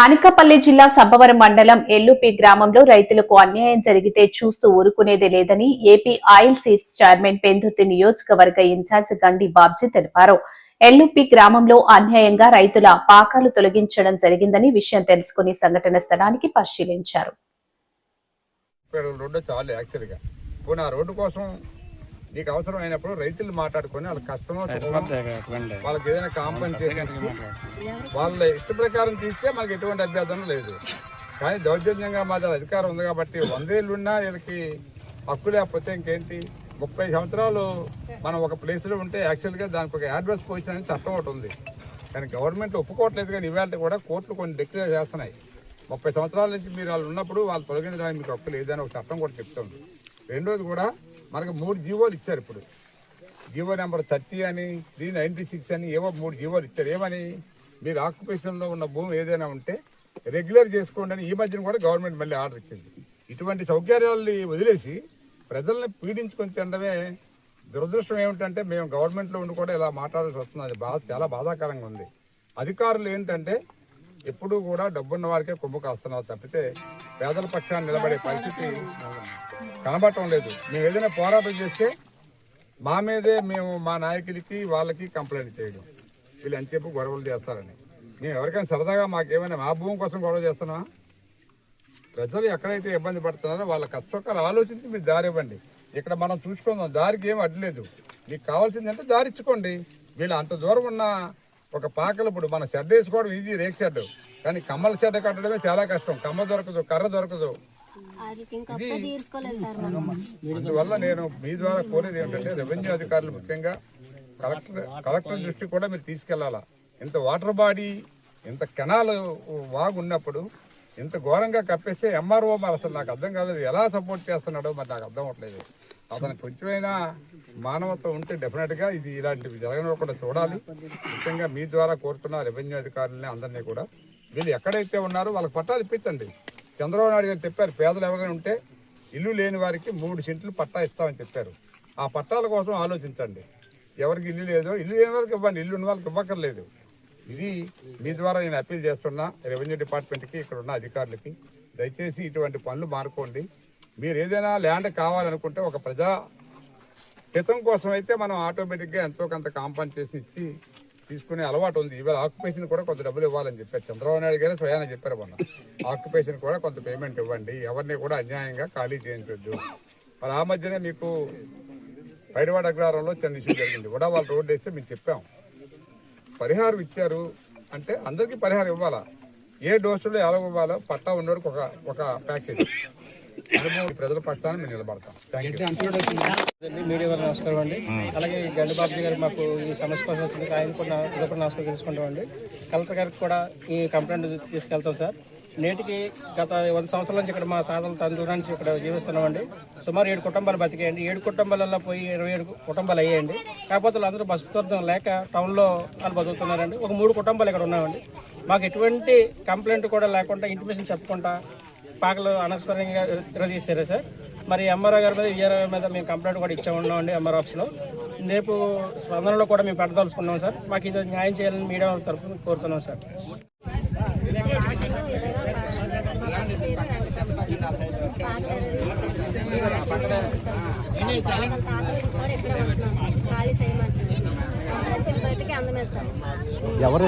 అనకాపల్లి జిల్లా సబ్బవరం మండలం ఎల్లుపి గ్రామంలో రైతులకు అన్యాయం జరిగితే చూస్తూ ఊరుకునేదే లేదని AP oil seeds chairman Pendurthi నియోజకవర్గ ఇన్ఛార్జ్ గండి బాబ్జీ తెలిపారు. ఎల్లుపి గ్రామంలో అన్యాయంగా రైతుల పాకాలు తొలగించడం జరిగిందని విషయం తెలుసుకుని సంఘటన స్థలానికి పరిశీలించారు. నీకు అవసరం అయినప్పుడు రైతులు మాట్లాడుకొని వాళ్ళ కష్టమో వాళ్ళకి ఏదైనా కాంపన్సేషన్ వాళ్ళ ఇష్ట ప్రకారం తీస్తే మనకి ఎటువంటి అభ్యర్థన లేదు. కానీ దౌర్జన్యంగా మాత్రం అధికారం ఉంది కాబట్టి 100 ఏళ్ళు ఉన్నా వీళ్ళకి హక్కు లేకపోతే ఇంకేంటి. 30 సంవత్సరాలు మనం ఒక ప్లేస్లో ఉంటే యాక్చువల్గా దానికి ఒక అడ్వర్స్ పొజిషన్ అని చట్టం ఒకటి ఉంది. కానీ గవర్నమెంట్ ఒప్పుకోవట్లేదు. కానీ ఇవాళ కూడా కోర్టులు కొన్ని డిక్లేర్ చేస్తున్నాయి. 30 సంవత్సరాల నుంచి మీరు వాళ్ళు ఉన్నప్పుడు వాళ్ళు తొలగించడానికి మీకు హక్కు లేదని ఒక చట్టం కూడా చెప్తుంది. రెండోది కూడా మనకు 3 జీవోలు ఇచ్చారు. ఇప్పుడు జీవో నెంబర్ 30 అని 396 అని ఏవో 3 జీవోలు ఇచ్చారు. ఏమని, మీరు ఆక్యుపేషన్లో ఉన్న భూమి ఏదైనా ఉంటే రెగ్యులర్ చేసుకోండి అని ఈ మధ్యన కూడా గవర్నమెంట్ మళ్ళీ ఆర్డర్ ఇచ్చింది. ఇటువంటి సౌకర్యాలని వదిలేసి ప్రజల్ని పీడించుకొని తినడమే దురదృష్టం. ఏమిటంటే మేము గవర్నమెంట్లో ఉండి కూడా ఇలా మాట్లాడాల్సి వస్తుంది. అది చాలా బాధాకరంగా ఉంది. అధికారులు ఏంటంటే ఎప్పుడూ కూడా డబ్బున్న వారికే కొమ్ము కాస్తున్నారు తప్పితే పేదల పక్షాన్ని నిలబడే పరిస్థితి కనబడటం లేదు. మేము ఏదైనా పోరాటం చేస్తే మా మీదే మేము మా నాయకులకి వాళ్ళకి కంప్లైంట్ చేయడం, వీళ్ళు అని చెప్పి గొడవలు చేస్తారని. మేము ఎవరికైనా సరదాగా మాకేమైనా మా భూమి కోసం గొడవ చేస్తున్నామా? ప్రజలు ఎక్కడైతే ఇబ్బంది పడుతున్నారో వాళ్ళ కష్టకాలు ఆలోచించి మీరు దారి ఇవ్వండి. ఇక్కడ మనం చూసుకుందాం, దారికి ఏం అడ్డలేదు. మీకు కావాల్సిందంటే దారి ఇచ్చుకోండి. వీళ్ళు అంత దూరం ఉన్న ఒక పాకలు ఇప్పుడు మన షెడ్ వేసుకోవడం ఈజీ, రేక్ షెడ్. కానీ కమ్మల షెడ్ కట్టడమే చాలా కష్టం. కమ్మ దొరకదు, కర్ర దొరకదు. అందువల్ల నేను మీ ద్వారా కోరేది ఏంటంటే రెవెన్యూ అధికారులు ముఖ్యంగా కలెక్టర్ దృష్టి కూడా మీరు తీసుకెళ్లాలా. ఇంత వాటర్ బాడీ, ఇంత కెనాల్ వాగు ఉన్నప్పుడు ఇంత ఘోరంగా కప్పేస్తే ఎంఆర్ఓ మరి అసలు నాకు అర్థం కాలేదు. ఎలా సపోర్ట్ చేస్తున్నాడో మరి నాకు అర్థం అవ్వట్లేదు. అతను కొంచెమైనా మానవత్వం ఉంటే డెఫినెట్గా ఇది ఇలాంటివి జరగనివ్వకుండా చూడాలి. ముఖ్యంగా మీ ద్వారా కోరుతున్న రెవెన్యూ అధికారులని అందరినీ కూడా వీళ్ళు ఎక్కడైతే ఉన్నారో వాళ్ళకి పట్టాలు ఇప్పించండి. చంద్రబాబు నాయుడు గారు చెప్పారు, పేదలు ఎవరైనా ఉంటే ఇల్లు లేని వారికి 3 సెంట్లు పట్టా ఇస్తామని చెప్పారు. ఆ పట్టాల కోసం ఆలోచించండి. ఎవరికి ఇల్లు లేదో ఇల్లు లేని వాళ్ళకి ఇవ్వండి, ఇల్లు ఉన్న వాళ్ళకి ఇవ్వక్కర్లేదు. ఇది మీ ద్వారా నేను అప్పీల్ చేస్తున్నా రెవెన్యూ డిపార్ట్మెంట్కి, ఇక్కడ ఉన్న అధికారులకి. దయచేసి ఇటువంటి పనులు మానుకోండి. మీరు ఏదైనా ల్యాండ్ కావాలనుకుంటే ఒక ప్రజా హితం కోసం అయితే మనం ఆటోమేటిక్గా ఎంతో కొంత కాంపన్సేషన్ ఇచ్చి తీసుకునే అలవాటు ఉంది. ఇవాళ ఆక్యుపేషన్ కూడా కొంత డబ్బులు ఇవ్వాలని చెప్పారు. చంద్రబాబు నాయుడు గారే స్వయాన చెప్పారు మొన్న, ఆక్యుపేషన్ కూడా కొంత పేమెంట్ ఇవ్వండి, ఎవరిని కూడా అన్యాయంగా ఖాళీ చేయించొద్దు. మరి ఆ మధ్యనే మీకు పైడివాడ అగ్రహారంలో చిన్న ఇష్యూ జరిగింది. కూడా వాళ్ళు రోడ్డు వేస్తే మేము చెప్పాం, పరిహారం ఇచ్చారు అంటే అందరికీ పరిహారం ఇవ్వాలా. ఏ డోసులో ఎలా ఇవ్వాలో పట్టా ఉన్నోడికి ఒక ప్యాకేజ్ ప్రజల పక్షాన్ని మేము నిలబడతాం. మీడియా వారు నమస్కారం అండి. అలాగే గండి బాబ్జీ గారు మాకు ఈ సమస్య కోసం వచ్చింది. ఆయన కూడా నమస్కారం తెలుసుకుంటాం అండి. కలెక్టర్ గారికి కూడా ఈ కంప్లైంట్ తీసుకెళ్తాం సార్. నేటికి గత 100 సంవత్సరాల నుంచి ఇక్కడ మా తాతల తండ్రి నుంచి ఇక్కడ జీవిస్తున్నామండి. సుమారు 7 కుటుంబాలు బతికేయండి. 7 కుటుంబాలలో పోయి 27 కుటుంబాలు అయ్యాయండి. కాకపోతే వాళ్ళందరూ బతుకుతాం లేక టౌన్లో వాళ్ళు బతుకుతున్నారండి. ఒక 3 కుటుంబాలు ఇక్కడ ఉన్నామండి. మాకు ఎటువంటి కంప్లైంట్ కూడా లేకుండా ఇంటిమేషన్ చెప్పకుండా పాకలు అనవసరంగా తీసారు సార్. మరి ఎంఆర్ఓ గారి మీద విఆర్ఓ మీద మేము కంప్లైంట్ కూడా ఇచ్చామన్నామండి ఎంఆర్ఓ ఆఫీస్లో. రేపు స్పందనలో కూడా మేము పెట్టదలుచుకున్నాం సార్. మాకు ఇది న్యాయం చేయాలని మీడియా తరఫున కోరుతున్నాం సార్. ఎవరు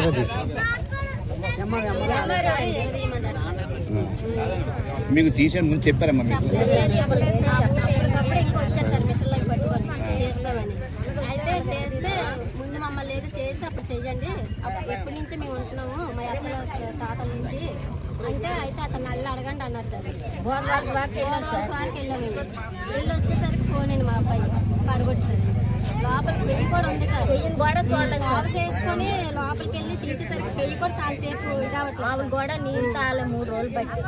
మీకు తీసే ముందు చెప్పారమ్మా? మీకు అయితే చేస్తే ముందు మమ్మల్ని ఏదో చేసి అప్పుడు చెయ్యండి, ఎప్పటి నుంచి మేము ఉంటున్నాము మా అత్తల తాతల నుంచి అంటే, అయితే అతను నల్లు అడగండి అన్నారు సార్. వారికి వెళ్ళాము. వెళ్ళి వచ్చేసరికి ఫోన్ అండి మా అబ్బాయి పడగొట్టి సార్. లోపలికి పెళ్లి కూడా ఉంది సార్. లోపల చేసుకొని లోపలికి వెళ్ళి తీసేసరికి పెళ్లి కూడా చాలాసేపు కావట్లేదు. కూడా నీళ్ళు తాళ 3 రోజులు బట్టి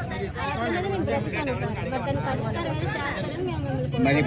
అట్లా మీద మేము బ్రతుకుతాను సార్. మరి దాని పరిష్కారం ఏదో చేస్తారని మేము మిమ్మల్ని